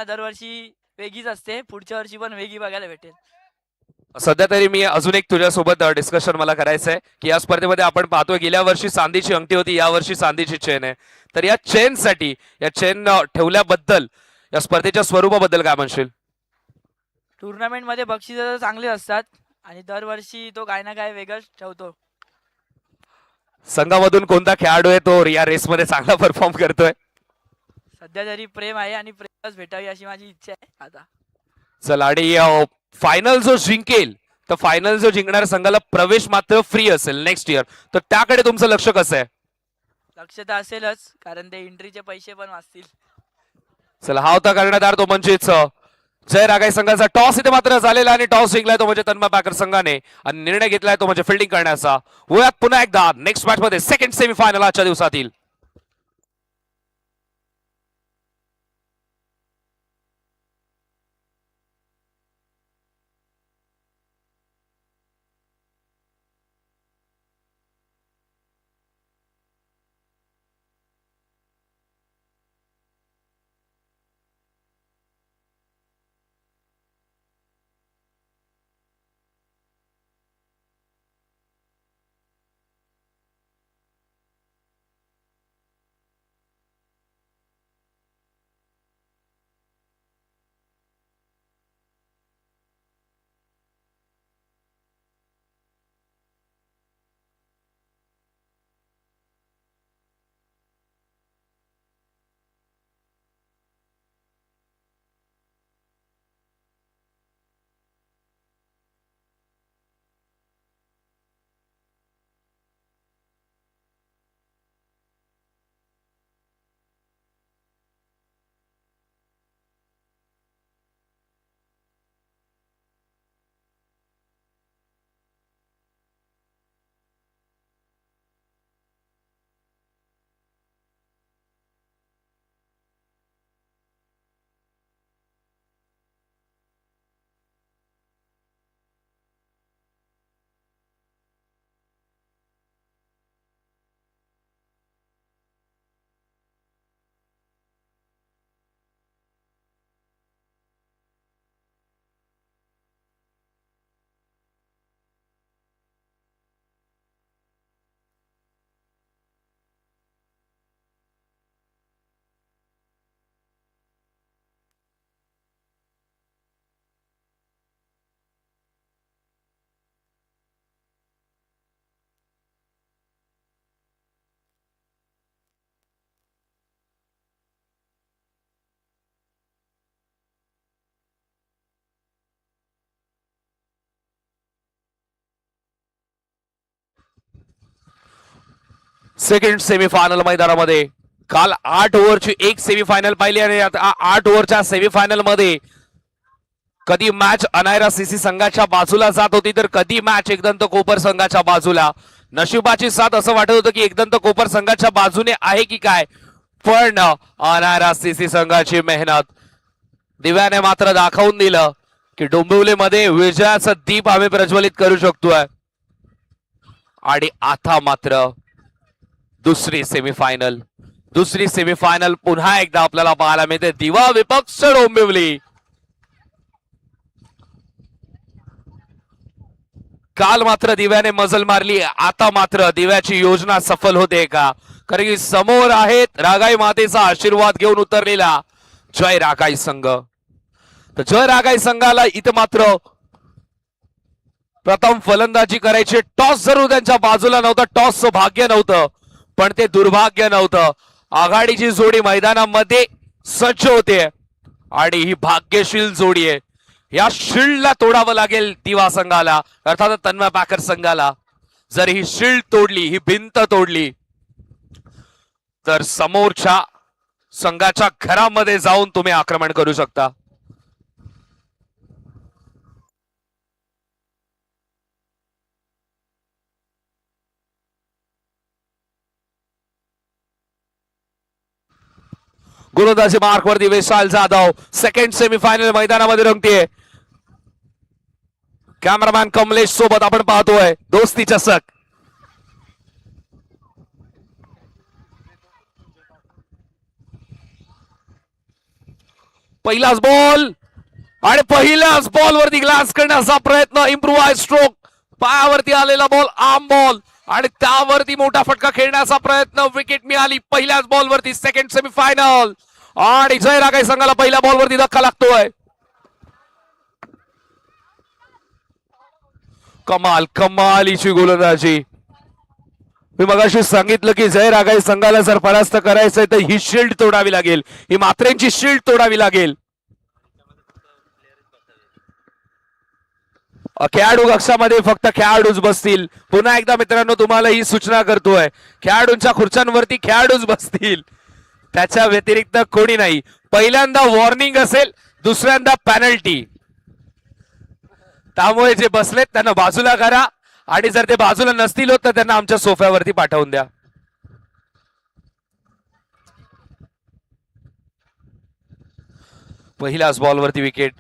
दरवर्षी वेगळीच असते, पुढच्या वर्षी पण वेगळी बघायला भेटेल. सध्या तरी मी अजून एक तुझ्यासोबत डिस्कशन मला करायचं आहे की या स्पर्धेमध्ये आपण पाहतोय गेल्या वर्षी चांदीची अंगठी होती, या वर्षी चांदीची चेन आहे. तर या चेन साठी या चेन ठेवल्याबद्दल या स्पर्धेच्या स्वरूपाबद्दल काय म्हणशील? टुर्नामेंटमध्ये बक्षीस चांगले असतात आणि दरवर्षी तो काय ना काय वेगळंच ठेवतो. संघामधून कोणता खेळाडू आहे तो या रेसमध्ये चांगला परफॉर्म करतोय? सध्या तरी प्रेम आहे आणि प्रेमच भेटावी अशी माझी इच्छा आहे आता. चला, आणि फायनल जो जिंकेल तर फायनल जो जिंकणाऱ्या संघाला प्रवेश मात्र फ्री असेल नेक्स्ट इयर, तर त्याकडे तुमचं लक्ष कसं आहे? लक्ष तर असेलच, कारण ते एंट्रीचे पैसे पण वाचतील. चला, हा होता करण्यात आला तो म्हणजेच जय रागाई संघाचा टॉस इथे मात्र झालेला आणि टॉस जिंकलाय तो म्हणजे तन्मय पॅकर संघाने आणि निर्णय घेतलाय तो म्हणजे फिल्डिंग करण्याचा. वयात पुन्हा एकदा नेक्स्ट मॅच मध्ये सेकंड सेमीफायनल आजच्या दिवसातील. सेकंड सेमीफायनल मैदानामध्ये काल 8 ओव्हरची एक सेमीफायनल पाहिली आणि आता 8 ओव्हरच्या सेमीफायनल मध्ये कधी मॅच अनायरा सीसी संघाच्या बाजूला जात होती तर कधी मॅच एकदंत कोपर संघाच्या बाजूला. नशिबाची साथ असं वाटत होतं की एकदंत कोपर संघाच्या बाजूने आहे की काय, पण अनायरा सीसी संघाची मेहनत दिव्याने मात्र दाखवून दिलं की डोंबिवलीमध्ये विजयाचा दीप आम्ही प्रज्वलित करू शकतोय. आणि आता मात्र दुसरी सेमीफायनल पुन्हा एकदा आपल्याला पाहायला मिळते. दिवा विपक्ष डोंबिवली. काल मात्र दिव्याने मजल मारली, आता मात्र दिव्याची योजना सफल होते का? कारण की समोर आहेत रागाई मातेचा आशीर्वाद घेऊन उतरलेला जय रागाई संघ. तर जय रागाई संघाला इथे मात्र प्रथम फलंदाजी करायची. टॉस जरूर त्यांच्या बाजूला नव्हता, टॉसचं भाग्य नव्हतं, पण ते दुर्भाग्य नव्हतं. आघाडीची जोडी मैदानामध्ये सज्ज होते आणि ही भाग्यशील जोडी आहे. या शिल्डला तोडावं लागेल दिवा संघाला, अर्थात तन्मय पॅकर संघाला. जर ही शिल्ड तोडली, ही भिंत तोडली, तर समोरच्या संघाच्या घरामध्ये जाऊन तुम्ही आक्रमण करू शकता. गोलंदाजी मार्कवरती विशाल जाधव सेकंड सेमीफायनल मैदानामध्ये रंगतीये. कॅमेरामॅन कमलेश सोबत आपण पाहतोय दोस्ती चषक. पहिलाच बॉल आणि पहिल्याच बॉल वरती ग्लास करण्याचा प्रयत्न. इम्प्रूव्हाइज स्ट्रोक, पायावरती आलेला बॉल, आर्म बॉल आणि त्यावरती मोठा फटका खेळण्याचा प्रयत्न. विकेट मिळाली पहिल्याच बॉल वरती. सेकंड सेमीफायनल आणि जय रागाई संघाला पहिल्या बॉल वरती धक्का लागतोय. कमाल कमालीची गोलंदाजी. मी मगाशी सांगितलं की जय रागाई संघाला जर परास्त करायचंय तर ही शिल्ड तोडावी लागेल, ही मात्रेंची शिल्ड तोडावी लागेल. खेळाडू कक्षामध्ये फक्त खेळाडूच बसतील. पुन्हा एकदा मित्रांनो तुम्हाला ही सूचना करतोय, खेळाडूंच्या खुर्च्यांवरती खेळाडूच बसतील, त्याच्या व्यतिरिक्त कोणी नाही. पहिल्यांदा वॉर्निंग असेल, दुसऱ्यांदा पॅनल्टी. त्यामुळे जे बसलेत त्यांना बाजूला करा आणि जर ते बाजूला नसतील होत तर त्यांना आमच्या सोफ्यावरती पाठवून द्या. पहिल्याच बॉलवरती विकेट.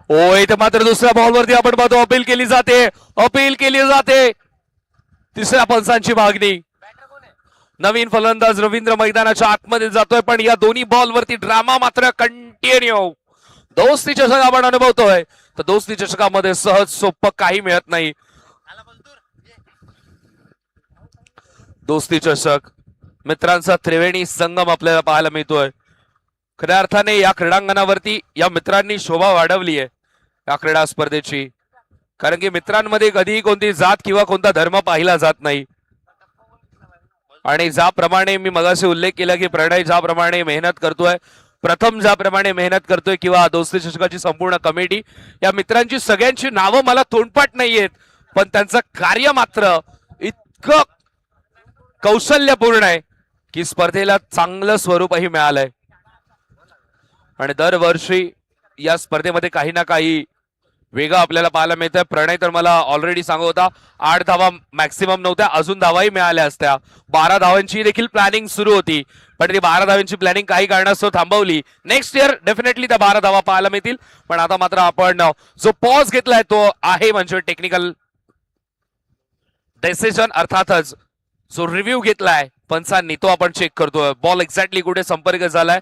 ओ इथे मात्र दुसऱ्या बॉलवरती आपण पाहतो अपील केली जाते, अपील केली जाते. तिसऱ्या पंचांची मागणी. नवीन फलंदाज रवींद्र मैदानाच्या आतमध्ये जातोय, पण या दोन्ही बॉलवरती ड्रामा मात्र कंटिन्यू. दोस्ती चषक आपण अनुभवतोय, तर दोस्ती चषकामध्ये सहज सोपं काही मिळत नाही. दोस्ती चषक मित्रांचा त्रिवेणी संगम आपल्याला पाहायला मिळतोय. खऱ्या अर्थाने या क्रीडांगणावरती या मित्रांनी शोभा वाढवली आहे या क्रीडा स्पर्धेची, कारण की मित्रांमध्ये कधीही कोणती जात किंवा कोणता धर्म पाहिला जात नाही. आणि ज्याप्रमाणे मी मगाशी उल्लेख केला की प्रणय ज्याप्रमाणे मेहनत करतोय, प्रथम ज्याप्रमाणे मेहनत करतोय, किंवा दोस्ती चषकाची संपूर्ण कमिटी, या मित्रांची सगळ्यांची नावं मला तोंडपाठ नाहीयेत, पण त्यांचं कार्य मात्र इतकं कौशल्यपूर्ण आहे की स्पर्धेला चांगलं स्वरूपही मिळालंय. आणि दरवर्षी या स्पर्धेमध्ये काही ना काही वेगळं आपल्याला पाहायला मिळतंय. प्रणय तर मला ऑलरेडी सांगत होता 8 धावा मॅक्सिमम नव्हत्या, अजून धावाही मिळाल्या असत्या. 12 धावांची देखील प्लॅनिंग सुरू होती, पण ती 12 धावांची प्लॅनिंग काही कारणास्तव थांबवली. नेक्स्ट इयर डेफिनेटली त्या 12 धावा पाहायला मिळतील, पण आता मात्र आपण जो पॉज घेतलाय तो आहे म्हणजे टेक्निकल डिसिजन, अर्थातच जो रिव्ह्यू घेतलाय पंचांनी तो आपण चेक करतोय. बॉल एक्झॅक्टली कुठे संपर्क झालाय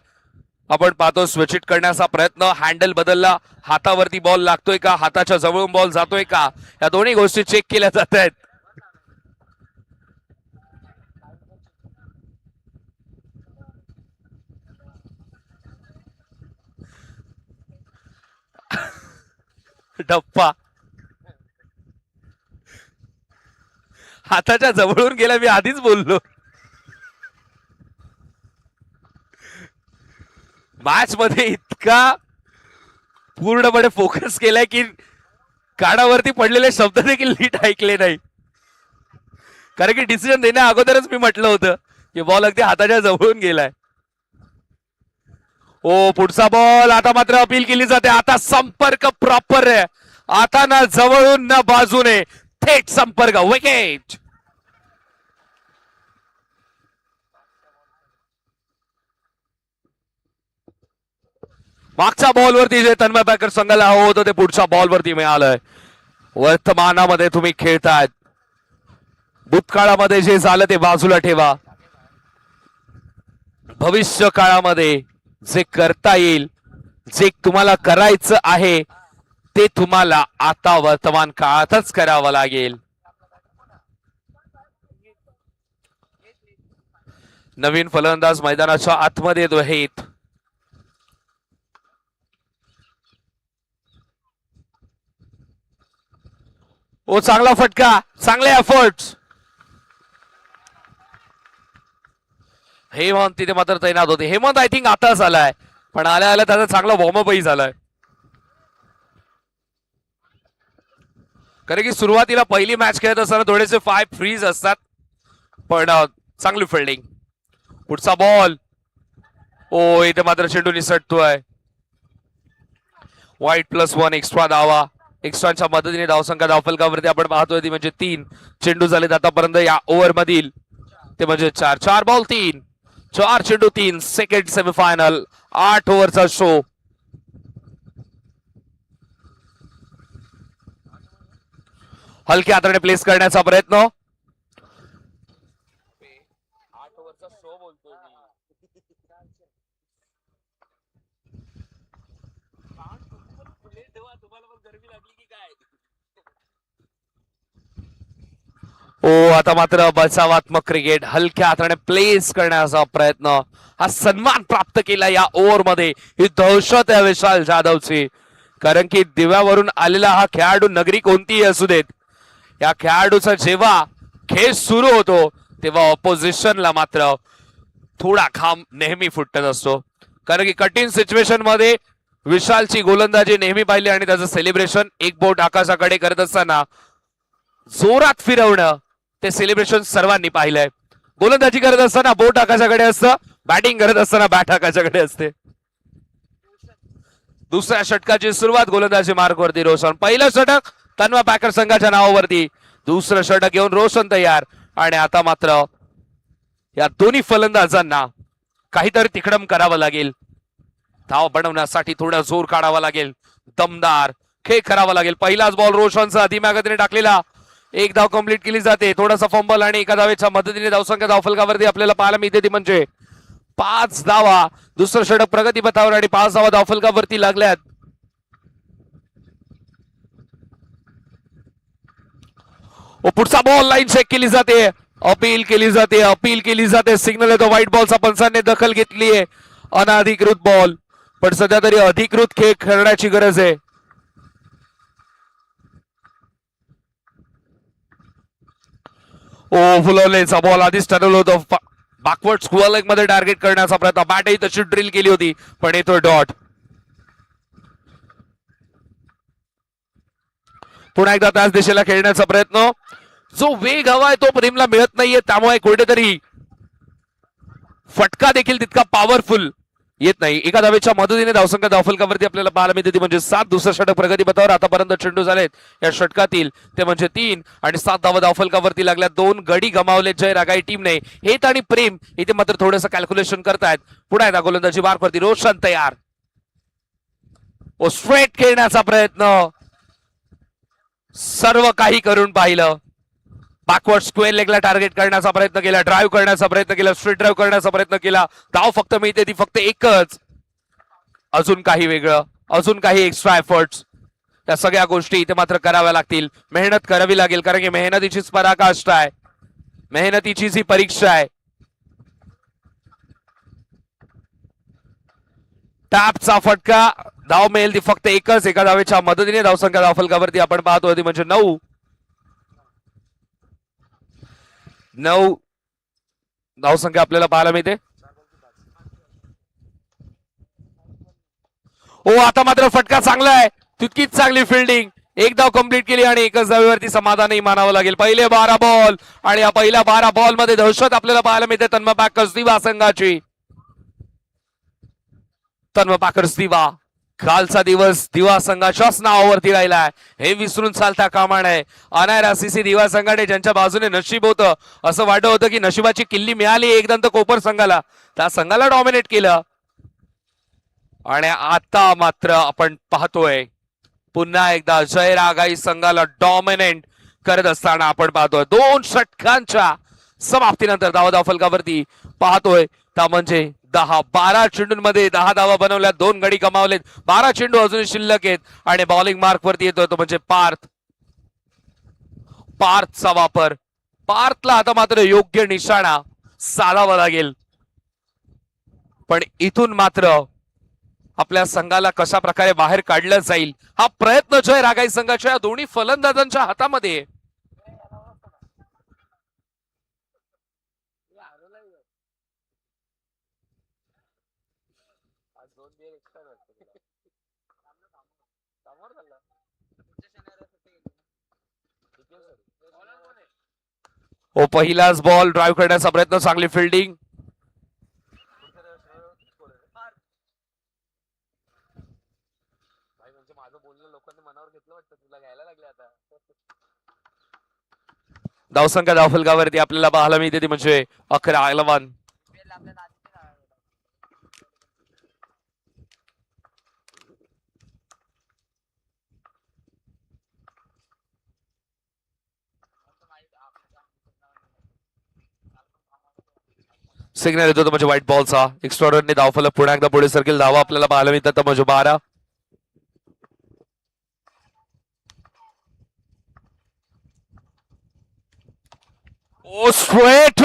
आपण पाहतो. स्विच इट करण्याचा प्रयत्न, हँडल बदलला, हातावरती बॉल लागतोय का, हाताच्या जवळून बॉल जातोय का, या दोन्ही गोष्टी चेक केल्या जात आहेत. डप्पा हाताच्या जवळून गेला, मी आधीच बोललो. मॅच मध्ये इतका पूर्णपणे फोकस केलाय की कानावरती पडलेले शब्द देखील नीट ऐकले नाही, कारण की डिसिजन देण्या अगोदरच मी म्हटलं होतं की बॉल अगदी हाताच्या जवळून गेलाय. ओ पुढचा बॉल. आता मात्र अपील केली जाते. आता संपर्क प्रॉपर आहे, आता ना जवळून ना बाजूने, थेट संपर्क. विकेट. मागच्या बॉलवरती जे तन्मय पॅकर संघाला हवं होतं ते पुढच्या बॉलवरती मिळालंय. वर्तमानामध्ये तुम्ही खेळतायत, भूतकाळामध्ये जे झालं ते बाजूला ठेवा. भविष्य काळामध्ये जे करता येईल, जे तुम्हाला करायचं आहे ते तुम्हाला आता वर्तमान काळातच करावं लागेल. नवीन फलंदाज मैदानाच्या आतमध्ये आहेत. ओ चांगला फटका, चांगले एफर्ट्स. हेमंत तिथे मात्र तैनात होते. हेमंत आय थिंक आताच आलाय, पण आल्या आल्या त्याचा चांगला वॉर्मअपही झालाय, कारण की सुरुवातीला पहिली मॅच खेळत असताना थोडेसे 5 फ्रीज असतात, पण चांगली फिल्डिंग. पुढचा बॉल. ओ इथे मात्र चेंडू निसटतोय. वाईट +1 एक्स्ट्रा धावा. एक्स्ट्राच्या मदतीने धावसंख्या धावफलकावरती आपण पाहतोय ती म्हणजे 3 चेंडू झालेत आतापर्यंत या ओव्हर मधील, ते म्हणजे 4 बॉल 3, 4 चेंडू 3. सेकंड सेमीफायनल 8 ओव्हरचा शो. हलक्या हाताने प्लेस करण्याचा प्रयत्न. ओ आता मात्र बचावात्मक क्रिकेट हलक्या हाताने प्लेस करण्याचा प्रयत्न, हा सन्मान प्राप्त केला या ओव्हर मध्ये. ही दहशत आहे विशाल जाधवची, कारण की दिव्यावरून आलेला हा खेळाडू नगरी कोणतीही असू देत, या खेळाडूचा जेव्हा खेळ सुरू होतो तेव्हा ऑपोजिशनला मात्र थोडा खांब नेहमी फुटत असतो. कारण की कठीण सिच्युएशन मध्ये विशालची गोलंदाजी नेहमी पाहिली आणि त्याचं सेलिब्रेशन एक बोट आकाशाकडे करत असताना जोरात फिरवणं, ते सेलिब्रेशन सर्वांनी पाहिलंय. गोलंदाजी करत असताना बोट आकाशाकडे असतं, बॅटिंग करत असताना बॅट आकाशाकडे असते. दुसऱ्या षटकाची सुरुवात गोलंदाजी मार्कवरती रोशन. पहिलं षटक तन्वा पॅकर संघाच्या नावावरती, दुसरं षटक घेऊन रोशन तयार. आणि आता मात्र या दोन्ही फलंदाजांना काहीतरी तिकडम करावं लागेल. धाव बनवण्यासाठी थोडा जोर काढावा लागेल, दमदार खेळ करावा लागेल. पहिलाच बॉल रोशनचा धीम्या गतीने टाकलेला, एक धाव कंप्लीट केली जाते. थोडासा फंबल आणि एका धावेच्या मदतीने धावसंख्या धावफलकावरती आपल्याला पाहायला मिळते ती म्हणजे 5 धावा. दुसरं षटक प्रगतीपथावर आणि 5 धावा धावफलकावरती लागल्यात. पुढचा बॉल लाईन चेक केली जाते, अपील केली जाते, अपील केली जाते. सिग्नल येतो व्हाईट बॉलचा, पंचांनी दखल घेतली आहे. अनधिकृत बॉल, पण सध्या तरी अधिकृत खेळ खेळण्याची गरज आहे. ओ फुलवलेचा बॉल आधीच ठरवलं होतं बॅकवर्ड स्क्वेअर लेग मध्ये टार्गेट करण्याचा प्रयत्न, बॅटही तशी ड्रिल केली होती पण येतोय डॉट. पुन्हा एकदा त्याच दिशेला खेळण्याचा प्रयत्न, जो वेग हवाय तो प्रेमला मिळत नाहीये, त्यामुळे कुठेतरी फटका देखील तितका पॉवरफुल येत नाही. एका धावेच्या मदतीने धावसंख्या धावफलकावरती आपल्याला पाहायला मिळते ती म्हणजे 7. दुसरं षटक प्रगतीपथावर, आतापर्यंत चेंडू झालेत या षटकातील ते म्हणजे 3 आणि 7 धावा धावफलकावरती लागल्या. 2 गडी गमावले जय रागाई टीमने. हेत आणि प्रेम इथे मात्र थोडंसं कॅल्क्युलेशन करतायत. पुन्हा एकदा गोलंदाजी मार्कवरती रोशन तयार. ओ स्ट्रेट खेळण्याचा प्रयत्न, सर्व काही करून पाहिलं. बॅकवर्ड स्क्वेअर लेगला टार्गेट करण्याचा प्रयत्न केला, ड्राईव्ह करण्याचा प्रयत्न केला, स्ट्रेट ड्राईव्ह करण्याचा प्रयत्न केला. धाव फक्त मिळते ती फक्त एकच. अजून काही वेगळं, अजून काही एक्स्ट्रा एफर्ट्स, त्या सगळ्या गोष्टी इथे मात्र कराव्या लागतील. मेहनत करावी लागेल, कारण की मेहनतीचीच पराकाष्ठा आहे, मेहनतीचीच ही परीक्षा आहे. टॅपचा फटका, धाव मिळेल ती फक्त एकच. एका धावेच्या मदतीने धावसंख्या धावफलकावरती आपण पाहतोय ती म्हणजे 9 धावसंख्या आपल्याला पाहायला मिळते. ओ आता मात्र फटका चांगला आहे, तितकीच चांगली फिल्डिंग. एक धाव कंप्लीट केली आणि एकच धावेवरती समाधानही मानावं लागेल. पहिले 12 बॉल आणि या पहिल्या 12 बॉल मध्ये दहशत आपल्याला पाहायला मिळते तन्मा पॅकर्स दिवा संघाची. तन्मा पॅकर्स दिवा, कालचा दिवस दिवा संघाच्याच नावावरती राहिलाय, हे विसरून चालता कामा नये. अनायरा सीसी दिवा संघाने ज्यांच्या बाजूने नशीब होतं, असं वाटत होतं की नशिबाची किल्ली मिळाली एकदंत कोपर संघाला, त्या संघाला डॉमिनेट केलं. आणि आता मात्र आपण पाहतोय पुन्हा एकदा जय रागाई संघाला डॉमिनेट करत असताना आपण पाहतोय. 2 षटकांच्या समाप्तीनंतर धाव फलकावरती पाहतोय त्या म्हणजे 10-12 चेंडूंमध्ये 10 धावा बनवल्या, 2 गडी गमावलेत, 12 चेंडू अजून शिल्लक आहेत. आणि बॉलिंग मार्क वरती येतोय तो म्हणजे पार्थचा वापर. पार्थला आता मात्र योग्य निशाणा साधावा लागेल. पण इथून मात्र आपल्या संघाला कशा प्रकारे बाहेर काढलं जाईल हा प्रयत्न जय रागाई संघाच्या या दोन्ही फलंदाजांच्या हातामध्ये. ओ पहिलाच बॉल ड्राईव्ह करण्याचा प्रयत्न, चांगली फिल्डिंग. धावसंख्या धावफलकावरती आपल्याला पाहायला मिळते ती म्हणजे 11. सिग्नल येतो म्हणजे व्हाईट बॉलचा. एक्स्ट्राऑर्डिनरी धावफलक पुन्हा एकदा पुढे सरकेल. धावा आपल्याला पाहायला मिळतात म्हणजे 12. ओ स्ट्रेट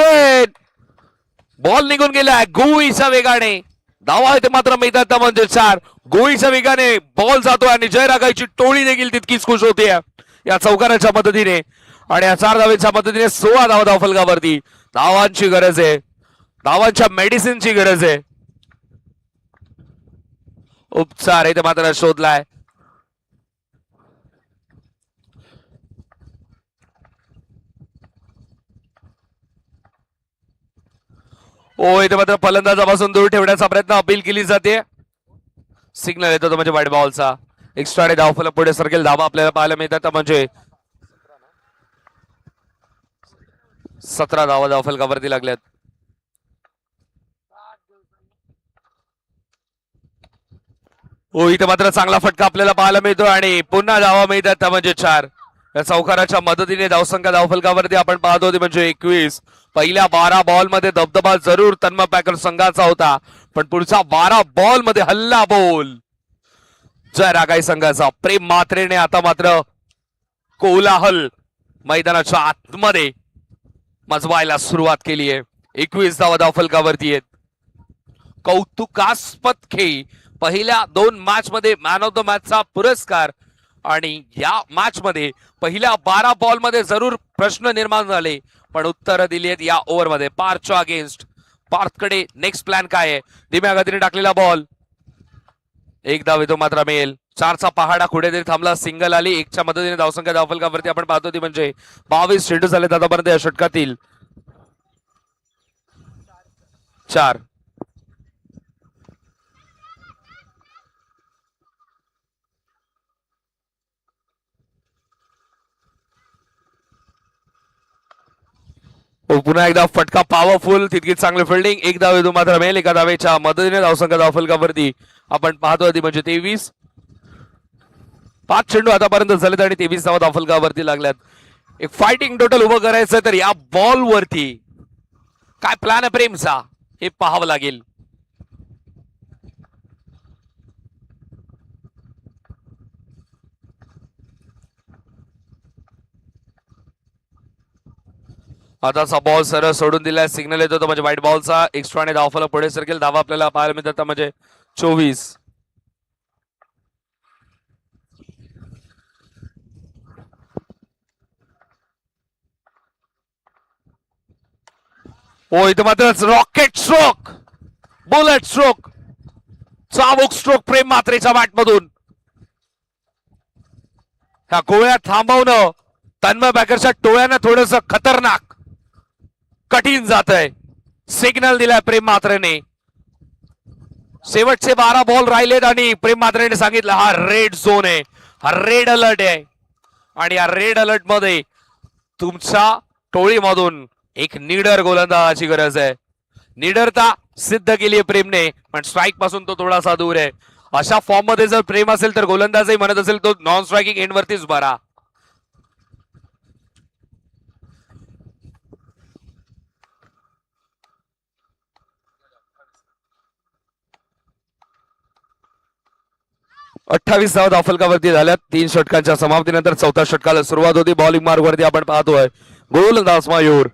बॉल निघून गेलाय गोळीच्या वेगाने. धावा येते मात्र मैदानात म्हणजे 4. गोळीच्या वेगाने बॉल जातोय आणि जयरागाईची टोळी देखील तितकीच खुश होते या चौकाराच्या मदतीने. आणि या 4 धावेच्या मदतीने 16 धावा धावफलकावरती. धावांची गरज आहे, धावांच्या मेडिसिनची गरज आहे. उपचार इथे मात्र शोधलाय. ओ इथे मात्र फलंदाजापासून दूर ठेवण्याचा प्रयत्न अपील केली जाते. सिग्नल येतो तो म्हणजे वाईट बॉलचा. एक्स्ट्राने धावफलक पुढे सरकेल. धावा आपल्याला पाहायला मिळतात म्हणजे 17 धावा धावफलकावरती लागल्यात. हो इथे मात्र चांगला फटका आपल्याला पाहायला मिळतो आणि पुन्हा धावा मिळतात म्हणजे 4. या चौकाराच्या मदतीने धावसंख्या धावफलकावरती आपण पाहतो ती म्हणजे 21. पहिल्या 12 बॉल मध्ये दबदबा जरूर तन्मय पॅकर संघाचा होता, पण पुढच्या 12 बॉल मध्ये हल्ला बोल जयरागाई संघाचा. प्रेम मात्रेने आता मात्र कोलाहल मैदानाच्या आतमध्ये मजवायला सुरुवात केली आहे. 21 धावा धावफलकावरती आहेत. कौतुकास्पद खेळी. पहिल्या 2 मॅच मध्ये मॅन ऑफ द मॅचचा पुरस्कार आणि या मॅच मध्ये पहिल्या 12 बॉल मध्ये जरूर प्रश्न निर्माण झाले, पण उत्तर दिली आहेत या ओव्हर मध्ये. पार्थच्या अगेन्स्ट. पार्थकडे नेक्स्ट प्लॅन काय आहे? धीम्या गतीने टाकलेला बॉल. 1 धाव येतो मात्र मिळेल. 4चा पहाडा कुठेतरी थांबला. सिंगल आली. 1च्या मदतीने धावसंख्या धावफलकावरती आपण पाहतो ती म्हणजे 22 चेंडू झाले आतापर्यंत या षटकातील. 4. पुन्हा एकदा फटका पॉवरफुल. तितकीच चांगली फिल्डिंग. 1 धाव येतो मात्र मिळेल. 1 धावेच्या मदतीने धावसंख्या धावफलकावरती आपण पाहतोय ती म्हणजे 23. 5 चेंडू आतापर्यंत झालेत आणि 23 धावा धावफलकावरती लागल्यात. एक फायटिंग टोटल उभं करायचं तर या बॉल वरती काय प्लॅन आहे प्रेमचा हे पाहावं लागेल. आताचा बॉल सरळ सोडून दिलाय. सिग्नल येतो तो म्हणजे व्हाईट बॉलचा. एक्स्ट्राने धावफलक पुढे सरकेल. धावा आपल्याला पाहायला मिळतात म्हणजे 24. हो इथे मात्र रॉकेट स्ट्रोक, बुलेट स्ट्रोक, चाबूक स्ट्रोक प्रेम मात्रेच्या बॅटमधून. ह्या गोळ्या थांबवणं तन्मय पॅकरच्या टोळ्यानं थोडस खतरनाक कठीण जात आहे. सिग्नल दिलाय प्रेम मात्रेने. शेवटचे 12 बॉल राहिलेत आणि प्रेम मात्रेने सांगितलं हा रेड झोन आहे, हा रेड अलर्ट आहे आणि या रेड अलर्ट मध्ये तुमच्या टोळीमधून एक निडर गोलंदाजाची गरज आहे. निडरता सिद्ध केली आहे प्रेमने, पण स्ट्राईक पासून तो थोडासा दूर आहे. अशा फॉर्म मध्ये जर प्रेम असेल तर गोलंदाजही म्हणत असेल तो नॉन स्ट्रायकिंग एंड वरतीच बरा. अठ्ठावीस धावा धावफलकावरती झाल्यात 3 षटकांच्या समाप्तीनंतर. 4थ्या षटकाला सुरुवात होती. बॉलिंग मार्ग वरती आपण पाहतोय गोलंदाज मयूर.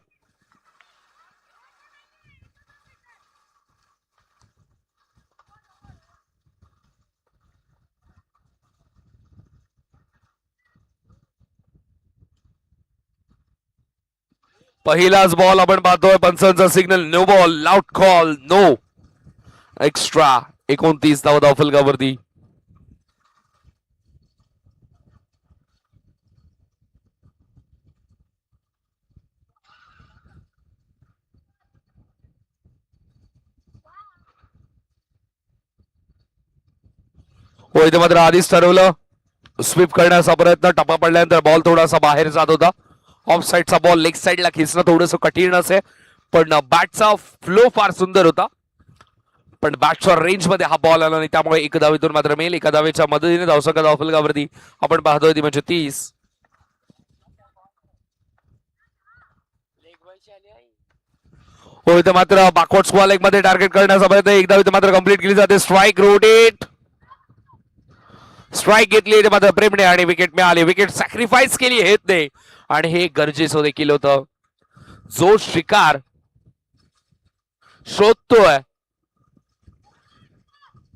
पहिलाच बॉल आपण पाहतोय. पंचांचा signal no ball, loud call, no extra. 29 धावा धावफलकावरती. हो इथे मात्र आधीच ठरवलं स्वीप करण्याचा प्रयत्न. टप्पा पडल्यानंतर बॉल थोडासा बाहेर जात होता. ऑफ साईडचा बॉल लेग साईडला खेचणं थोडंसं कठीण असे, पण बॅटचा फ्लो फार सुंदर होता. पण बॅटच्या रेंज मध्ये हा बॉल आला नाही, त्यामुळे 1 धावेतून मात्र मिळेल. 1 धावेच्या मदतीने धावसंख्या धावफलकावरती आपण पाहतोय ती म्हणजे 30. हो इथे मात्र बॅकवर्ड स्क्वेअर लेग मध्ये टार्गेट करण्याचा प्रयत्न. 1 धाव इथे मात्र कंप्लीट केली जाते. Strike rotate. स्ट्राईक घेतली इथे मात्र प्रेमने आणि विकेट मिळाली. विकेट सॅक्रिफाईस केली हेत नाही आणि हे गरजेचं देखील होतं. जो शिकार शोधतोय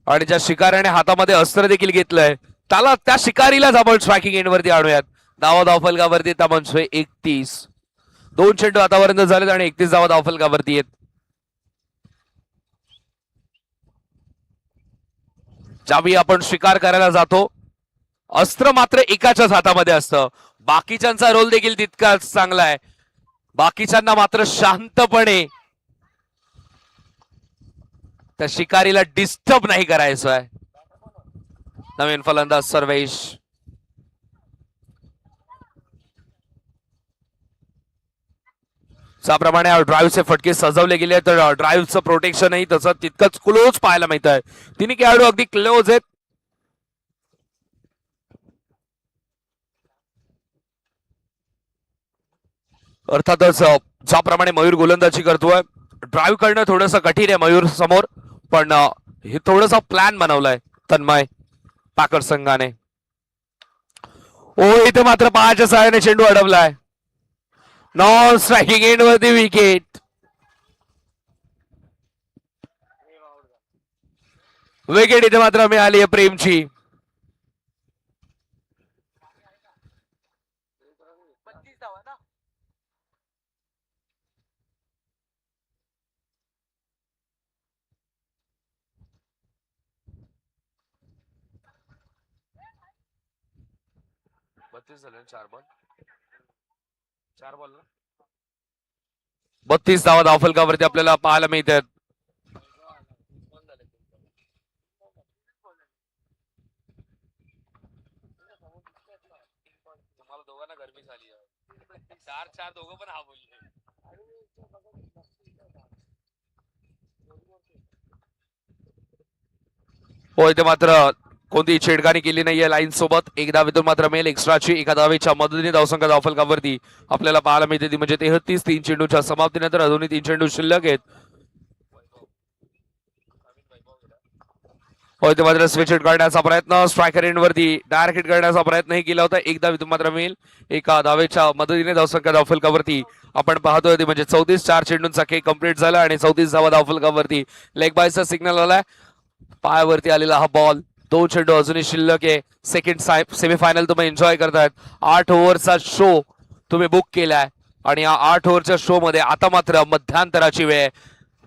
आणि ज्या शिकाऱ्याने हातामध्ये अस्त्र देखील घेतलंय त्याला त्या शिकारीलाच आपण स्ट्रायकिंग एंड वरती आणूयात. धावफलकावरती त्या म्हणतोय 31. 2 चेंडू आतापर्यंत झालेत आणि 31 धावा धावफलकावरती आहेत. ज्यावेळी आपण शिकार करायला जातो अस्त्र मात्र एकाच्याच हातामध्ये असतं. बाकीच्यांचा रोल देखील तितकाच चांगला आहे. बाकीच्यांना मात्र शांतपणे त्या शिकारीला डिस्टर्ब नाही करायचं आहे. नवीन फलंदाज सर्वेश. ज्याप्रमाणे ड्राईव्हचे फटके सजवले गेले तर ड्राईव्हचं प्रोटेक्शनही तसं तितकंच क्लोज पाहायला मिळत आहे. तिन्ही खेळाडू अगदी क्लोज आहेत. अर्थातच ज्याप्रमाणे मयूर गोलंदाजी करतोय ड्राईव्ह करणं थोडंसं कठीण आहे मयूर समोर, पण हे थोडंसं प्लॅन बनवलाय तन्मय पाकर संघाने. ओ इथे मात्र 5च्या सहाय्याने चेंडू अडवलाय. नॉन स्ट्रायकिंग एंड वरती विकेट. विकेट इथे मात्र मिळाली आहे प्रेमची. चार बॉल 32 धावा धावफलकावरती आपल्याला पाहायला मिळतात. तुम्हाला दोघांना गरमी झाली आहे. 4 दोघं पण हा बोलले. हो इथे मात्र कोणतीही छेडखानी केली नाहीये लाईन सोबत. एक धावेतून मात्र मेल एक्स्ट्राची एका धावेच्या मदतीने धावसंख्या धावफलकावरती आपल्याला पाहायला मिळते ती म्हणजे 33. 3 चेंडूच्या समाप्तीनंतर अजूनही 3 चेंडू शिल्लक आहेत. हो इथे मात्र स्विच हिट करण्याचा प्रयत्न स्ट्रायकर एंड वरती डायरेक्ट हिट करण्याचा प्रयत्नही केला होता. एक धावेतून मात्र मेल एका धावेच्या मदतीने धावसंख्या धावफलकावरती आपण पाहतोय ती म्हणजे 34. 4 चेंडूंचा खेळ कंप्लीट झाला आणि 34 धावा धावफलकावरती लेग बायचा सिग्नल आलाय. पायावरती आलेला हा बॉल. 2 चेंडू अजूनही शिल्लक आहे. सेकंड सेमीफायनल तुम्ही एन्जॉय करतायत. 8 ओव्हरचा शो तुम्ही बुक केलाय आणि या 8 ओव्हरच्या शो मध्ये आता मात्र मध्यांतराची वेळ.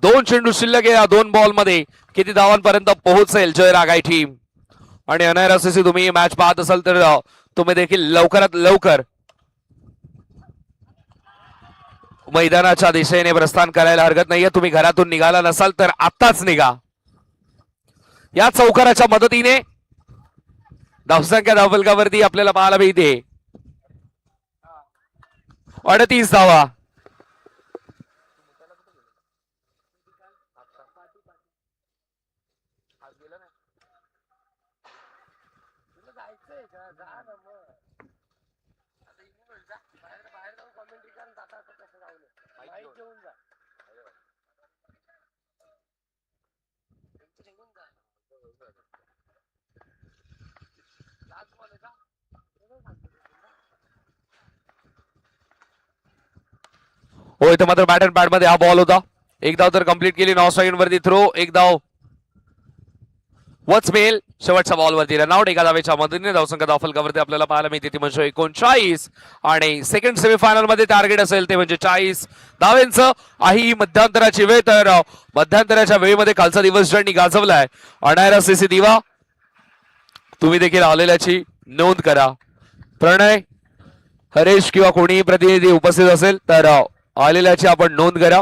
2 चेंडू शिल्लक आहे. या 2 बॉल मध्ये किती धावांपर्यंत पोहोचेल जयरागाई टीम. आणि अनायरासीसी तुम्ही ही मॅच पाहत असाल तर तुम्ही देखील लवकरात लवकर मैदानाच्या दिशेने प्रस्थान करायला हरकत नाहीये. तुम्ही घरातून निघाला नसाल तर आत्ताच निघा. या चौकाराच्या मदतीने धावसंख्या धावफलकावरती आपल्याला पाहायला मिळते 38 धावा. हो इथे मात्र बॅट अँड पॅड मध्ये हा बॉल होता. एक धाव तर कंप्लीट केली. नॉन स्ट्राईक वरती थ्रो. एक धाव वच मेल शेवटच्या बॉल वरती रनआउट. एका धावेच्या मदतीने धावसंख्या धावफलकावरती आपल्याला पाहायला मिळते ती म्हणजे 39 आणि सेकंड सेमीफायनल मध्ये टार्गेट असेल ते म्हणजे 40 धावेंचं. ही मध्यांतराची वेळ तर मध्यांतराच्या वेळेमध्ये कालचा दिवस ज्यांनी गाजवलाय अनायरा सीसी दिवा तुम्ही देखील आलेल्याची नोंद करा. प्रणय हरेश किंवा कोणीही प्रतिनिधी उपस्थित असेल तर आलेल्याची आपण नोंद करा.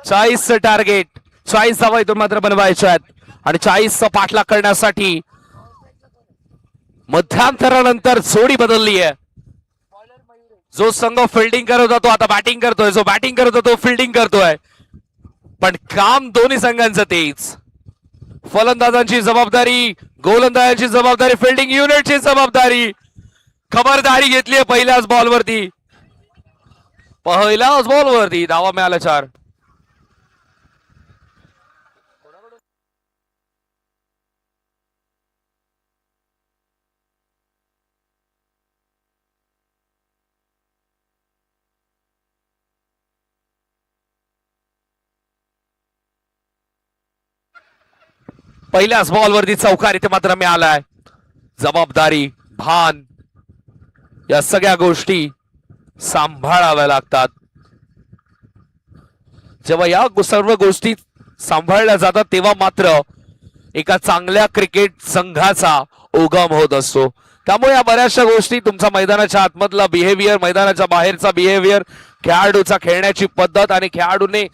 40चं टार्गेट, 40 धावा इथून मात्र बनवायच्या आहेत आणि 40चा पाठलाग करण्यासाठी मध्यांतरानंतर जोडी बदलली आहे. जो संघ फिल्डिंग करत होता तो आता बॅटिंग करतोय, जो बॅटिंग करत होता तो फिल्डिंग करतोय, पण काम दोन्ही संघांचं तेच. फलंदाजांची जबाबदारी, गोलंदाजांची जबाबदारी, फिल्डिंग युनिटची जबाबदारी. खबरदारी घेतली आहे पहिल्याच बॉलवरती. पहिल्याच बॉलवरती धावा मिळाला 4. पहिल्याच बॉलवरती चौकार इथे मात्र मिळालाय. जबाबदारी, भान, या सगळ्या गोष्टी सांभाळाव्या लागतात. जेव्हा या सर्व गोष्टी सांभाळल्या जातात तेव्हा मात्र एका चांगल्या क्रिकेट संघाचा उगम होत असतो. त्यामुळे या बऱ्याचशा गोष्टी, तुमचा मैदानाच्या आतमधला बिहेवियर, मैदानाच्या बाहेरचा बिहेवियर, खेळाडूचा खेळण्याची पद्धत आणि खेळाडूने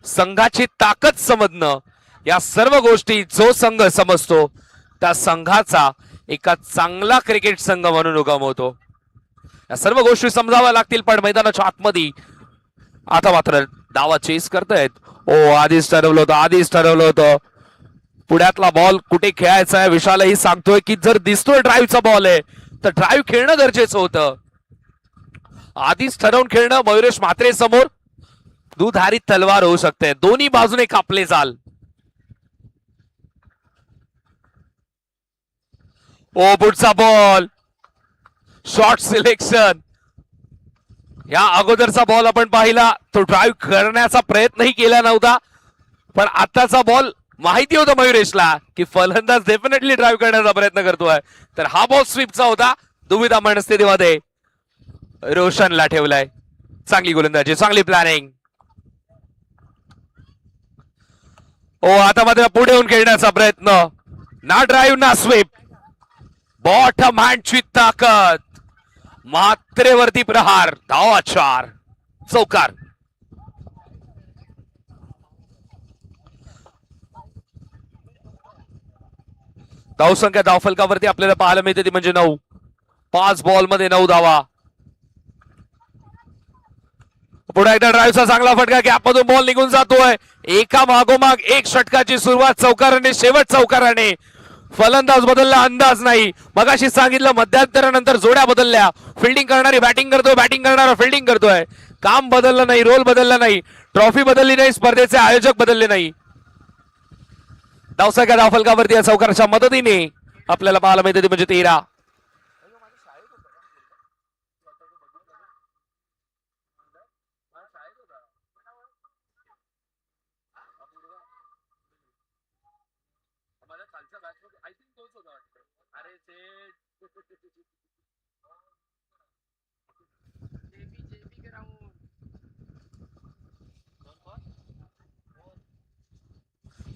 संघाची ताकद समजणं, या सर्व गोष्टी जो संघ समजतो त्या संघाचा एका चांगला क्रिकेट संघ म्हणून उगम होतो. या सर्व गोष्टी समजाव्या लागतील. पण मैदानाच्या आतमध्ये आता मात्र डावा चेस करतायत. आधीच ठरवलं होतं पुढ्यातला बॉल कुठे खेळायचा आहे. विशालही सांगतोय की जर दिसतोय ड्राईव्हचा बॉल आहे तर ड्राईव्ह खेळणं गरजेचं होतं. आधीच ठरवून खेळणं मयुरेश म्हात्रे समोर दुधारी तलवार होऊ शकते. दोन्ही बाजूने कापले जाल. पुढचा बॉल, शॉर्ट सिलेक्शन. या अगोदरचा बॉल आपण पाहिला तो ड्राईव्ह करण्याचा प्रयत्नही केला नव्हता, पण आताचा बॉल माहिती होतं मयुरेशला की फलंदाज डेफिनेटली ड्राईव्ह करण्याचा प्रयत्न करतोय, तर हा बॉल स्वीपचा होता. दुविधा मनस्थितीमध्ये रोशनला ठेवलाय. चांगली गोलंदाजी, चांगली प्लॅनिंग. आता मात्र पुढे येऊन खेळण्याचा प्रयत्न. ना ड्राईव्ह ना स्वीप. बॉटम हँडची ताकद. मात्रेवरती प्रहार. धावा 4. चौकार. धावसंख्या धावफलकावरती आपल्याला पाहायला मिळते ती म्हणजे 9. 5 बॉल मध्ये 9 धावा. पुढे एकदा ड्राईव्हचा चांगला फटका, गॅप मधून बॉल निघून जातोय. एका मागोमाग एक षटकाची सुरुवात चौकाराने, शेवट चौकाराने. फलंदाज बदलला, अंदाज नाही. मगाशी सांगितलं मध्यांतरानंतर जोड्या बदलल्या. फिल्डिंग करणारी बॅटिंग करतोय, बॅटिंग करणारा फिल्डिंग करतोय. काम बदललं नाही, रोल बदलला नाही, ट्रॉफी बदलली नाही, स्पर्धेचे आयोजक बदलले नाही. धावसंख्या धावफलकावरती या चौकाराच्या मदतीने आपल्याला पाहायला मिळते ती म्हणजे 13.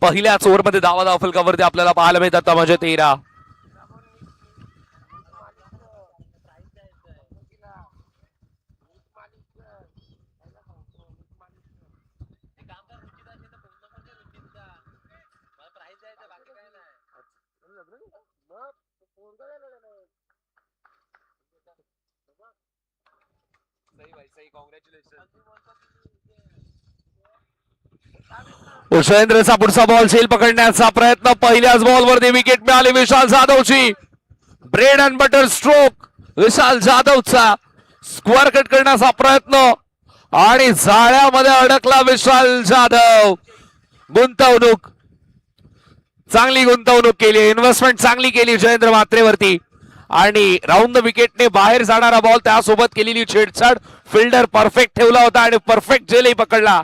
पहिल्याच ओव्हरमध्ये धावा धावफलकावरती आपल्याला पाहायला मिळतात म्हणजे 13. उशेंद्रचा पुढचा बॉल झेल पकडण्याचा प्रयत्न. पहिल्याच बॉलवरती विकेट मिळाली विशाल जाधवची. Bread and butter stroke Vishal जाधवचा. स्क्वेअर कट करण्याचा प्रयत्न आणि जाळ्यामध्ये अडकला विशाल जाधव. गुंतवणूक, चांगली गुंतवणूक केली, इन्व्हेस्टमेंट चांगली केली जयेंद्र म्हात्रेवरती. आणि राऊंड द विकेटने बाहेर जाणारा बॉल, त्यासोबत केलेली छेडछाड. फिल्डर परफेक्ट ठेवला होता आणि परफेक्ट झेलही पकडला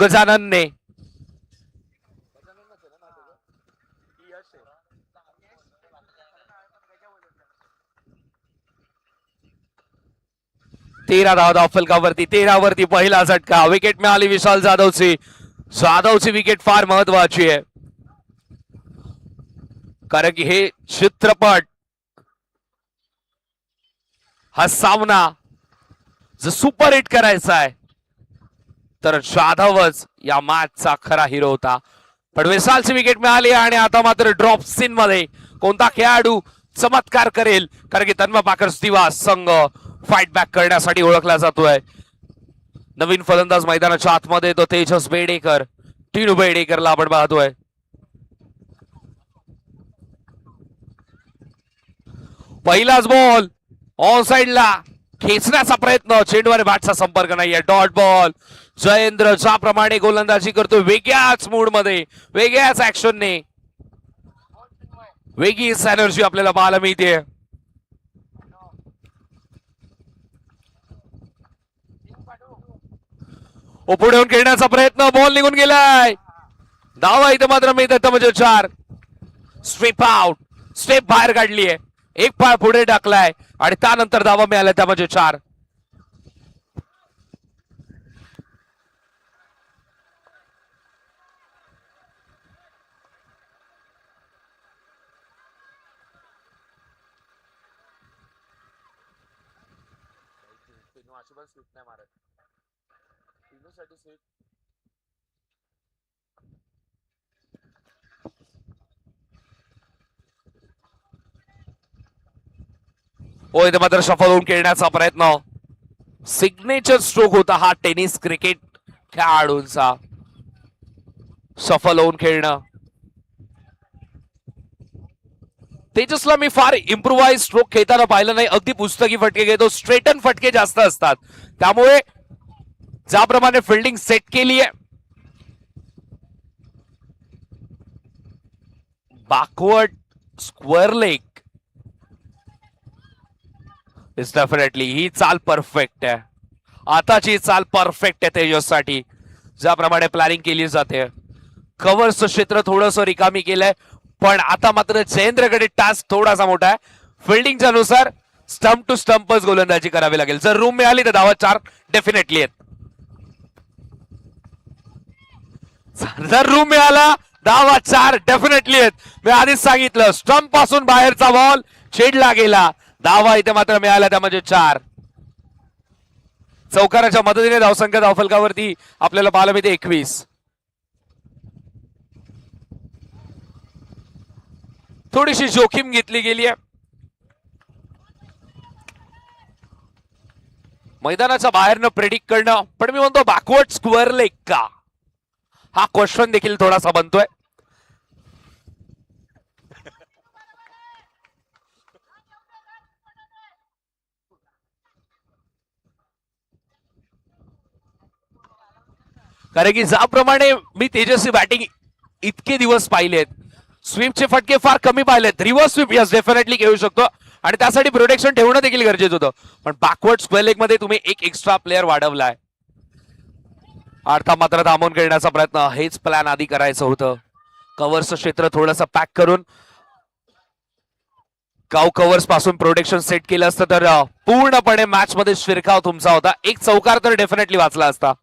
गजाननने. तेरा धावा फलकावरती, 13 वरती पहिला झटका. विकेट मिळाली विशाल जाधवची. जाधवची विकेट फार महत्वाची आहे, कारण की हे चित्रपट, हा सामना जो सुपर हिट करायचा आहे तर जाधवच या मॅचचा खरा हिरो होता. पण विशालची विकेट मिळाली आणि आता मात्र ड्रॉप सीन मध्ये कोणता खेळाडू चमत्कार करेल, कारण की तन्मय पाकर्स दिवा संघ फाईट बॅक करण्यासाठी ओळखला जातोय. नवीन फलंदाज मैदानाच्या आतमध्ये तो तेजस बेडेकर, टिनू बेडेकरला आपण पाहतोय. पहिलाच बॉल ऑन साइडला खेचण्याचा प्रयत्न, चेंडूवर बॅटचा संपर्क नाहीये. Dot ball. जयेंद्र ज्याप्रमाणे गोलंदाजी करतोय वेगळ्याच मूड मध्ये, वेगळ्याच ऍक्शनने, वेगळीच एनर्जी आपल्याला पाहायला मिळते. पुढे येऊन खेळण्याचा प्रयत्न, बॉल निघून गेलाय. धावा इथे मात्र मिळतात म्हणजे 4. स्वीप आउट, स्टेप बाहेर काढली आहे, एक पाय पुढे टाकलाय आणि त्यानंतर धावा मिळाला त्यामध्ये 4. हो, इथे मात्र सफल होऊन खेळण्याचा प्रयत्न. सिग्नेचर स्ट्रोक होता हा टेनिस क्रिकेट खेळाडूंचा, सफल होऊन खेळणं. तेजसला मी फार इम्प्रुव्हाइज स्ट्रोक खेळताना पाहिलं नाही. अगदी पुस्तकी फटके घेतो, स्ट्रेटन फटके जास्त असतात. त्यामुळे ज्याप्रमाणे फिल्डिंग सेट केली आहे, backward square leg is definitely, ही चाल परफेक्ट आहे. आताची चाल परफेक्ट आहे तेजससाठी, ज्याप्रमाणे प्लॅनिंग केली जाते. कव्हरचं क्षेत्र थोडंसं रिकामी केलंय, पण आता मात्र जयेंद्रकडे टास्क थोडासा मोठा आहे. फिल्डिंगच्या नुसार स्टंप टू स्टंपच गोलंदाजी करावी लागेल. जर रूम मिळाली तर धावा 4 डेफिनेटली आहेत. जर रूम मिळाला धावा 4 डेफिनेटली आहेत. मी आधीच सांगितलं, स्टंप पासून बाहेरचा बॉल छेडला गेला, धावा इथे मात्र मिळाला त्यामध्ये 4. चौकाराच्या मदतीने धावसंख्या धावफलकावरती आपल्याला पाहायला मिळते 21. थोडीशी जोखीम घेतली गेली आहे. मैदानाच्या बाहेरनं प्रेडिक्ट करणं, पण मी म्हणतो बॅकवर्ड स्क्वेअर लेग का, हा क्वेश्चन देखील थोडासा बनतोय. कारण की ज्याप्रमाणे मी तेजस्वी बॅटिंग इतके दिवस पाहिलेत, स्वीपचे फटके फार कमी पाहिलेत. रिव्हर्स स्वीप यस डेफिनेटली घेऊ शकतो आणि त्यासाठी प्रोटेक्शन ठेवणं देखील गरजेचं होतं. पण बॅकवर्ड स्क्वेअर लेग मध्ये तुम्ही एक एक्स्ट्रा प्लेअर वाढवलाय. आता मात्र थांबवून खेळण्याचा प्रयत्न, हेच प्लॅन आधी करायचं होतं. कव्हर्सचं क्षेत्र थोडंसं पॅक करून काव कव्हर्स पासून प्रोटेक्शन सेट केलं असतं तर पूर्णपणे मॅच मध्ये शिरकाव तुमचा होता. एक चौकार तर डेफिनेटली वाचला असता.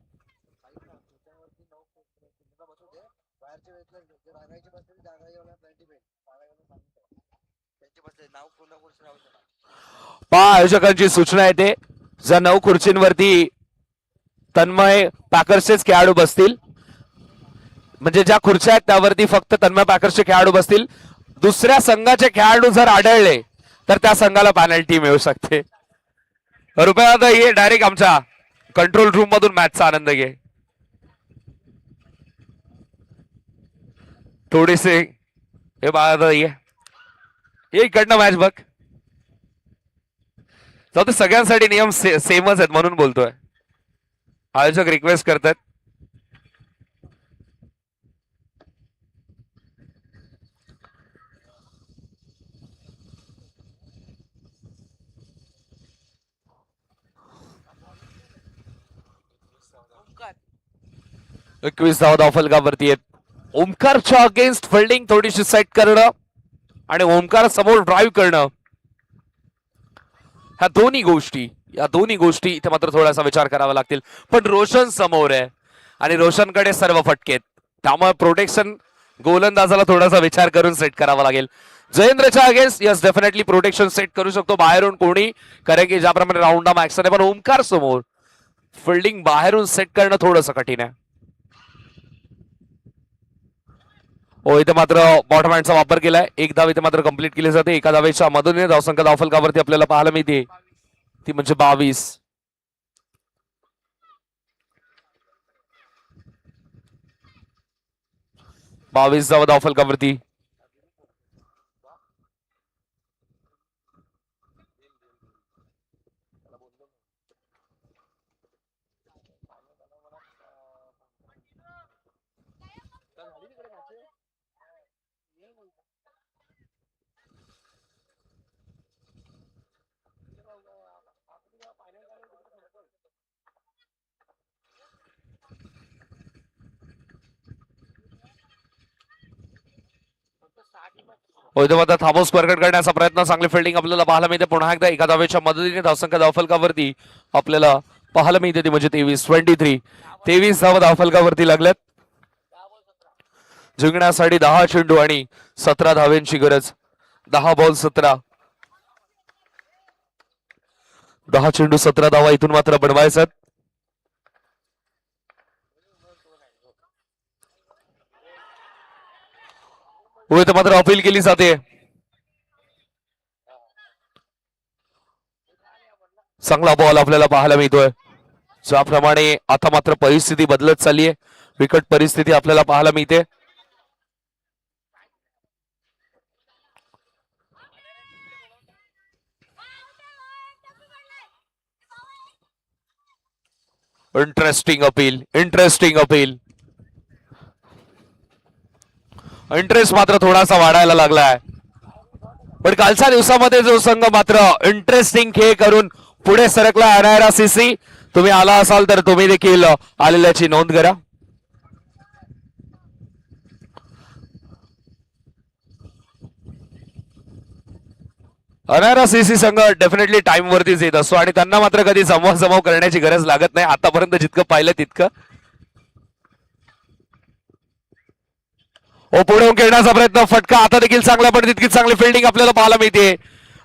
आयोजकांची सूचना येते, जर 9 खुर्चींवरती तन्मय पॅकर्सचेच खेळाडू बसतील, म्हणजे ज्या खुर्च्या आहेत त्यावरती फक्त तन्मय पॅकर्सचे खेळाडू बसतील, दुसऱ्या संघाचे खेळाडू जर आढळले तर त्या संघाला पॅनल्टी मिळू शकते. रुपया ये डायरेक्ट आमच्या कंट्रोल रूम मधून मॅचचा आनंद घे. थोडेसे हे बघा, ये इकडनं मॅच बघ. जाऊ दे, सगळ्यांसाठी नियम सेमच आहेत म्हणून बोलतोय. आयोजक रिक्वेस्ट करतात. ओमकार 21 धावा धावफलकावरती आहेत. ओमकारच्या अगेन्स्ट फिल्डिंग थोडीशी सेट करणं आणि ओमकार समोर ड्राईव्ह करणं, ह्या दोन्ही गोष्टी इथे मात्र थोडासा विचार करावा लागतील. पण रोशन समोर आहे आणि रोशनकडे सर्व फटके आहेत, त्यामुळे प्रोटेक्शन गोलंदाजाला थोडासा विचार करून सेट करावा लागेल. जयेंद्रच्या against yes definitely protection set करू शकतो बाहेरून कोणी, कारण की ज्याप्रमाणे राऊंड ऑफ ऍक्शन आहे, पण ओमकार समोर फिल्डिंग बाहेरून सेट करणं थोडंसं कठीण आहे. हो इथे मात्र बॉटम हँडचा वापर केलाय. एक धाव इथे मात्र कंप्लीट केली जाते. एका धावेच्या मदतीने धावसंख्या धावफलकावरती आपल्याला पाहायला मिळते ती म्हणजे 22. 22 धावा धावफलकावरती. इथे मात्र थांबव स्क्वेअर कट करण्याचा प्रयत्न. चांगली फिल्डिंग आपल्याला पाहायला मिळते. पुन्हा एकदा एका धावेच्या मदतीने धावसंख्या धावफलकावरती आपल्याला पाहायला मिळते ती म्हणजे 23 धावा धावफलकावरती लागल्यात. जिंकण्यासाठी 10 चेंडू आणि 17 धावेंची गरज. 10 बॉल 17. 10 चेंडू 17 धावा इथून मात्र बनवायचं. इथे मात्र अपील केली जाते. चांगला बॉल आपल्याला पाहायला मिळतोय. ज्याप्रमाणे आता मात्र परिस्थिती बदलत चालली आहे. विकट परिस्थिती आपल्याला पाहायला मिळते. Interesting appeal. इंटरेस्ट मात्र थोडासा वाढायला लागलाय. पण कालच्या दिवसामध्ये जो संघ मात्र इंटरेस्टिंग खेळ करून पुढे सरकला अनायरा सीसी. तुम्ही आला असाल तर तुम्ही देखील आलेल्याची नोंद करा. अनायरा सीसी संघ डेफिनेटली टाइम वरतीच येत असतो आणि त्यांना मात्र कधी जमवाजमव करण्याची गरज लागत नाही. आतापर्यंत जितकं पाहिलं तितकं. पुढे खेळण्याचा प्रयत्न. फटका आता देखील चांगला पण तितकीच चांगली फिल्डिंग आपल्याला पाहायला मिळते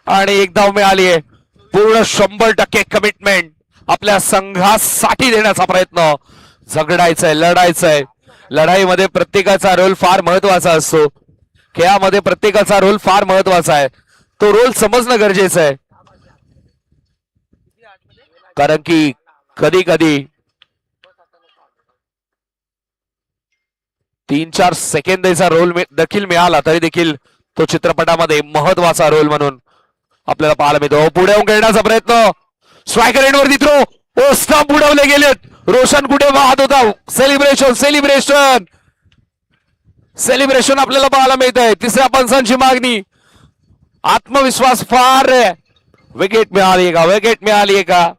आणि एक धाव मिळाली आहे. पूर्ण 100% कमिटमेंट आपल्या संघासाठी देण्याचा प्रयत्न. झगडायचंय, लढायचंय. लढाईमध्ये प्रत्येकाचा रोल फार महत्वाचा असतो. खेळामध्ये प्रत्येकाचा रोल फार महत्वाचा आहे. तो रोल समजणं गरजेचं आहे. कारण की कधी कधी 3-4 सेकंदाचा रोल देखील मिळाला तरी देखील तो चित्रपटामध्ये महत्वाचा रोल म्हणून आपल्याला पाहायला मिळतो. पुढे येऊन खेळण्याचा प्रयत्न. स्ट्रायकर एंड वरती थ्रो. स्टंप उडवले गेलेत. रोशन कुठे वाहत होता. सेलिब्रेशन आपल्याला पाहायला मिळत आहे. तिसऱ्या पंचांची मागणी. आत्मविश्वास फार. विकेट मिळाली का.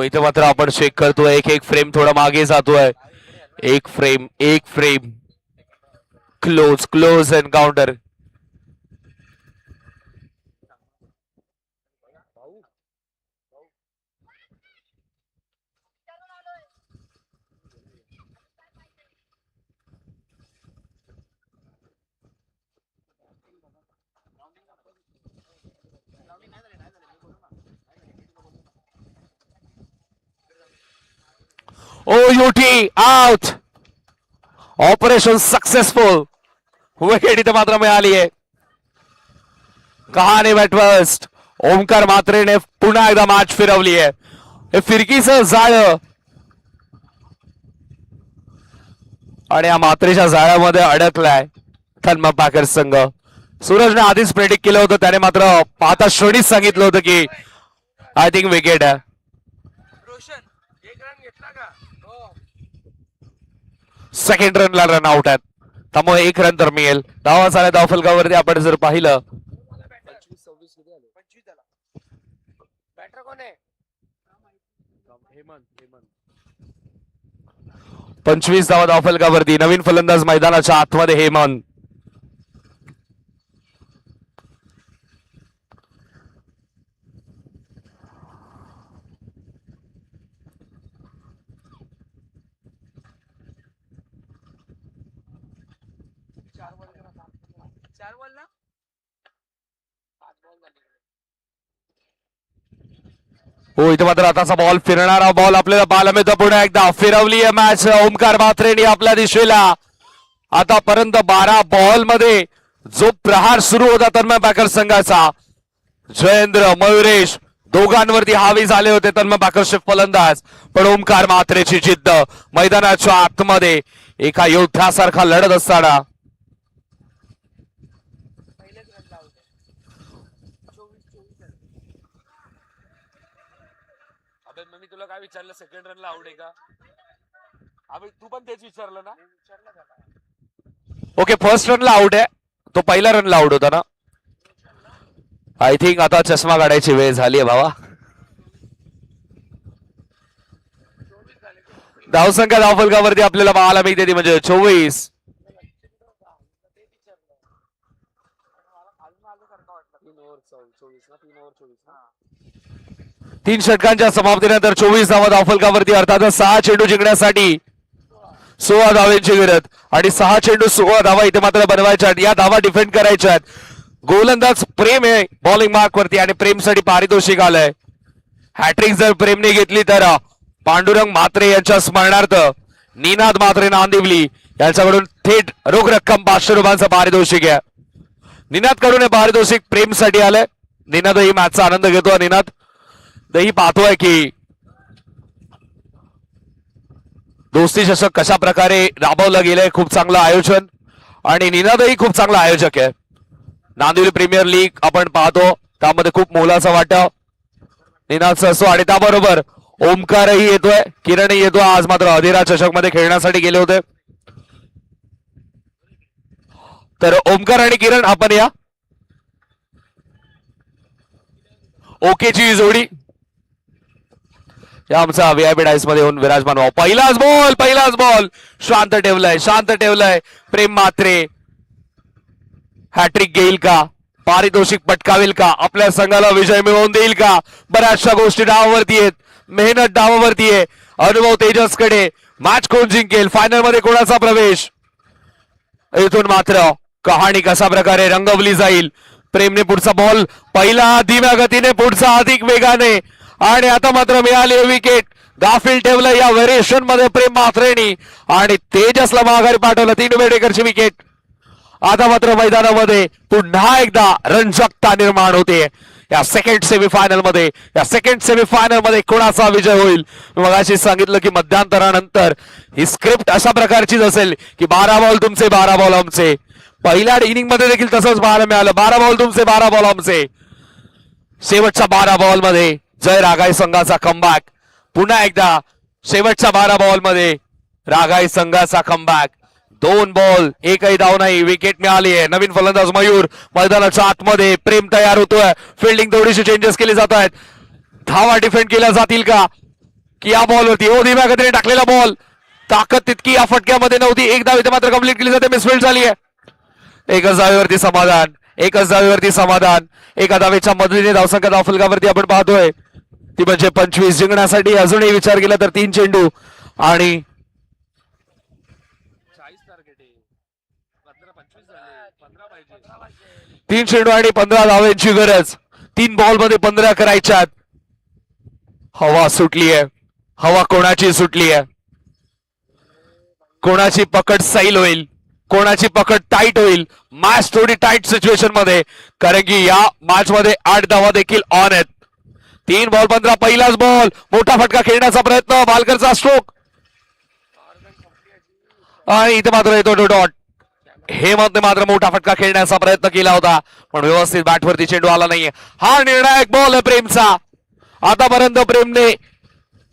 इथे मात्र आपण चेक करतोय. एक फ्रेम थोडा मागे जातोय. एक frame close encounter. UT out. Operation successful. Wicket इथे मात्र मिळाली आहे. कहाणी बॅटवर्स्ट. ओमकार मात्रेने पुन्हा एकदा मॅच फिरवली आहे. हे फिरकीचं जाळं आणि या मात्रेच्या जाळ्यामध्ये अडकलाय थर्मा पॅकर्स संघ. सूरजने आधीच प्रेडिक्ट केलं होतं. त्याने मात्र पाहता क्षणीच सांगितलं होतं की आय थिंक विकेट आहे. सेकंड रनला रन आउट आहेत. त्यामुळे 1 रन तर मिळेल. धावा झाल्या धावफलकावरती आपण जर पाहिलं 25 धावा धावफलकावरती. नवीन फलंदाज मैदानाच्या आतमध्ये हेमंत. हो, इथे मात्र आताचा बॉल, फिरणारा बॉल आपल्याला पाहायला मिळतो. पुन्हा एकदा फिरवली आहे मॅच ओमकार म्हात्रेंनी आपल्या दिशेला. आतापर्यंत 12 बॉल मध्ये जो प्रहार सुरू होता तन्मय पॅकर संघाचा, जयेंद्र, मयुरेश दोघांवरती हावी झाले होते तन्मय पॅकरचे फलंदाज. पण ओमकार म्हात्रेची जिद्द मैदानाच्या आतमध्ये एका योद्ध्यासारखा लढत असताना मी तुला काय विचारलं, सेकंड रनला आउट आहे का? तू पण तेच विचारलं ना. ओके, फर्स्ट रनला आउट आहे, तो पहिल्या रनला आउट होता ना. आय थिंक आता चष्मा काढायची वेळ झाली आहे बाबा. धावसंख्या धावफलकावरती आपल्याला पाहायला मिळते ती म्हणजे 24. तीन षटकांच्या समाप्तीनंतर 24 धावा धावफलकावरती. अर्थातच 6 चेंडू जिंकण्यासाठी 16 धावांची गरज आणि 6 चेंडू 16 धावा इथे मात्र बनवायच्या आहेत. या धावा डिफेंड करायच्या आहेत. गोलंदाज प्रेम आहे बॉलिंग मार्क वरती आणि प्रेमसाठी पारितोषिक आलंय. हॅट्रिक जर प्रेमने घेतली तर पांडुरंग म्हात्रे यांच्या स्मरणार्थ निनाद म्हात्रे नांदिवली यांच्याकडून थेट रोख रक्कम 500 रुपयांचं पारितोषिक आहे. निनाद कडून हे पारितोषिक प्रेमसाठी आलंय. निनाद ही मॅचचा आनंद घेतो. निनाद दही पाहतोय की दोस्ती चषक कशा प्रकारे राबवलं गेलंय. खूप चांगलं आयोजन आणि निनादही खूप चांगला आयोजक आहे. नांदिवली प्रीमियर लीग आपण पाहतो, त्यामध्ये खूप मोलाचा वाटा निनादचा असतो. आणि त्याबरोबर ओमकारही येतोय, किरणही येतोय. आज मात्र अधिरा चषक मध्ये खेळण्यासाठी गेले होते. तर ओमकार आणि किरण आपण या. ओकेची जोडी या आमचा व्हीआयपी डायस मध्ये येऊन विराजमान व्हावं. पहिलाच बॉल शांत ठेवलाय प्रेम म्हात्रे. हॅट्रिक घेईल का, पारितोषिक पटकावेल का, आपल्या संघाला विजय मिळवून देईल का? बऱ्याचशा गोष्टी डावावरती आहेत, मेहनत डावावरती आहे. अनुभव तेजसकडे. मॅच कोण जिंकेल, फायनल मध्ये कोणाचा प्रवेश, इथून मात्र कहाणी कशा प्रकारे रंगवली जाईल. प्रेमने पुढचा बॉल पहिला धीम्या गतीने, पुढचा अधिक वेगाने आणि आता मात्र मिळाली विकेट. गाफील ठेवलं या व्हेरिएशन मध्ये प्रेम म्हात्रेंनी आणि तेजसला माघारी पाठवलं. 3 बेडेकरची विकेट. आता मात्र मैदानामध्ये पुन्हा एकदा रंजकता निर्माण होते या सेकंड सेमीफायनल मध्ये कोणाचा विजय होईल. मगाशी सांगितलं की मध्यांतरानंतर ही स्क्रिप्ट अशा प्रकारचीच असेल की 12 बॉल तुमचे 12 बॉल आमचे. पहिल्या इनिंग मध्ये देखील तसंच पाहायला मिळालं. 12 बॉल तुमचे 12 बॉल आमचे. शेवटच्या 12 बॉल मध्ये जय रागाई संघाचा कमबॅक. पुन्हा एकदा शेवटच्या 12 बॉल मध्ये रागाई संघाचा कमबॅक. 2 बॉल एकही धाव नाही. विकेट मिळाली आहे. नवीन फलंदाज मयूर मैदानाच्या आतमध्ये. प्रेम तयार होतोय. फिल्डिंग थोडीशी चेंजेस केले जात आहेत. धावा डिफेंड केल्या जातील का की या बॉलवरती. ओ धीम्या गतीने टाकलेला बॉल, ताकद तितकी या फटक्यामध्ये नव्हती. एक धाव इथे मात्र कंप्लीट केली जाते. मिसफील्ड झाली आहे. एकच धावेवरती समाधान. एका धावेच्या मदतीने धावसंख्या धावफलकावरती आपण पाहतोय ती म्हणजे 25. जिंकण्यासाठी अजूनही विचार केला तर 3 चेंडू आणि 15 धावांची गरज. 3 बॉल मध्ये 15 करायच्यात. हवा सुटली आहे. हवा कोणाची सुटली आहे, कोणाची पकड सैल होईल, कोणाची पकड टाईट होईल. मॅच थोडी टाईट सिच्युएशन मध्ये, कारण की या मॅच मध्ये 8 धावा देखील ऑन आहेत. 3 बॉल 15. पहिलाच बॉल, मोठा फटका खेळण्याचा प्रयत्न, बालकरचा स्ट्रोक आणि इथे मात्र येतो डॉट. हेमंतने मात्र मोठा फटका खेळण्याचा प्रयत्न केला होता पण व्यवस्थित बॅटवरती चेंडू आला नाहीये. हा निर्णायक बॉल आहे प्रेमचा. आतापर्यंत प्रेमने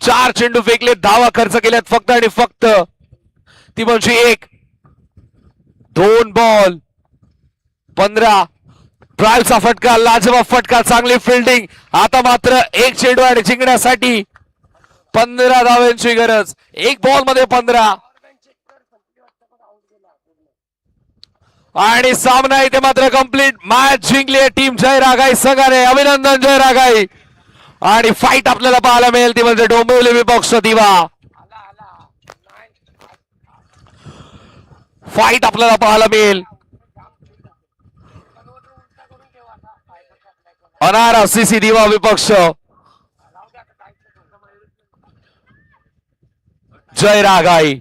4 चेंडू फेकले, धावा खर्च केल्यात फक्त आणि फक्त ती म्हणजे 1. 2 बॉल 15. ट्रायलचा फटका, लाजवाब फटका, चांगली फिल्डिंग. आता मात्र 1 चेंडू आणि जिंकण्यासाठी 15 धावांची गरज, एक बॉल मध्ये 15 आणि सामना इथे मात्र कंप्लीट. मॅच जिंकली आहे टीम जय रागाई संघाने. अभिनंदन जय रागाई. आणि फाईट आपल्याला पाहायला मिळेल ती म्हणजे डोंबिवली विपक्ष दिवा. फाईट आपल्याला पाहायला मिळेल. अनारा सीसी दिवा विपक्ष जय रागाई.